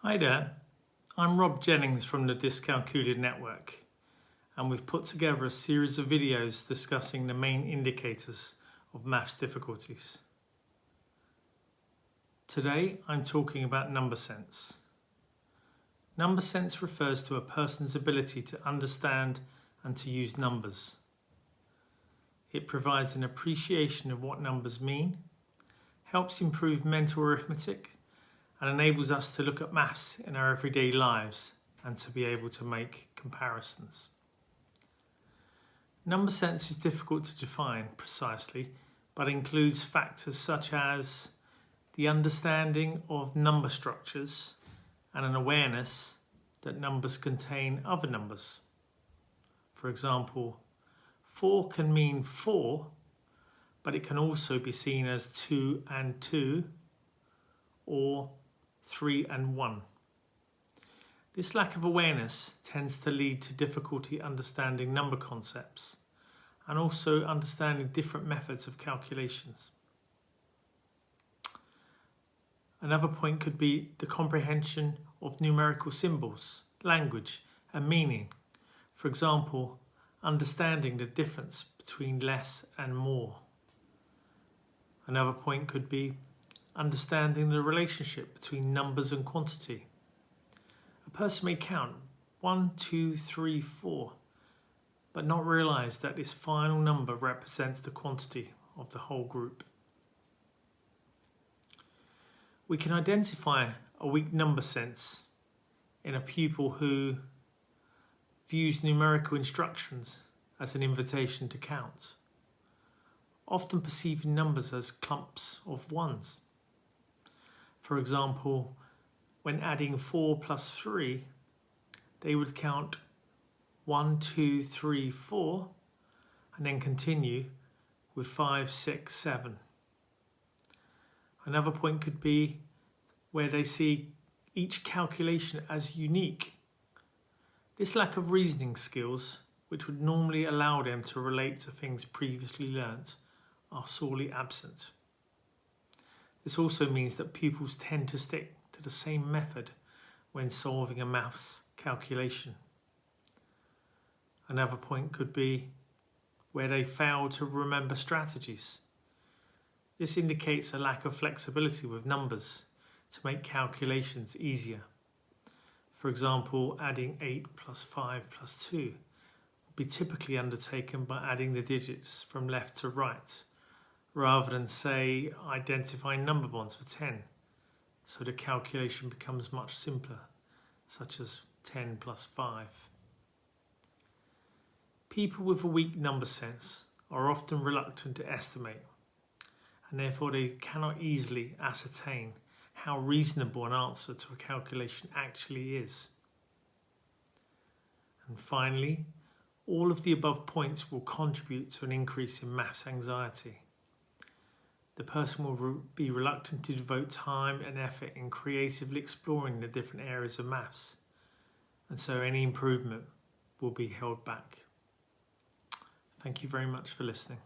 Hi there, I'm Jennings from the Dyscalculia Network, and we've put together a series of videos discussing the main indicators of maths difficulties. Today I'm talking about number sense. Number sense refers to a person's ability to understand and to use numbers. It provides an appreciation of what numbers mean, helps improve mental arithmetic, and enables us to look at maths in our everyday lives and to be able to make comparisons. Number sense is difficult to define precisely, but includes factors such as the understanding of number structures and an awareness that numbers contain other numbers. For example, 4 can mean 4, but it can also be seen as 2 and 2 or 3 and 1. This lack of awareness tends to lead to difficulty understanding number concepts and also understanding different methods of calculations. Another point could be the comprehension of numerical symbols, language and meaning. For example, understanding the difference between less and more. Another point could be understanding the relationship between numbers and quantity. A person may count 1, 2, 3, 4, but not realise that this final number represents the quantity of the whole group. We can identify a weak number sense in a pupil who views numerical instructions as an invitation to count, often perceiving numbers as clumps of ones. For example, when adding 4 plus 3, they would count 1, 2, 3, 4, and then continue with 5, 6, 7. Another point could be where they see each calculation as unique. This lack of reasoning skills, which would normally allow them to relate to things previously learnt, are sorely absent. This also means that pupils tend to stick to the same method when solving a maths calculation. Another point could be where they fail to remember strategies. This indicates a lack of flexibility with numbers to make calculations easier. For example, adding 8 plus 5 plus 2 would be typically undertaken by adding the digits from left to right, rather than, say, identifying number bonds for 10, so the calculation becomes much simpler, such as 10 plus 5. People with a weak number sense are often reluctant to estimate, and therefore they cannot easily ascertain how reasonable an answer to a calculation actually is. And finally, all of the above points will contribute to an increase in maths anxiety. The person will be reluctant to devote time and effort in creatively exploring the different areas of maths, and so any improvement will be held back. Thank you very much for listening.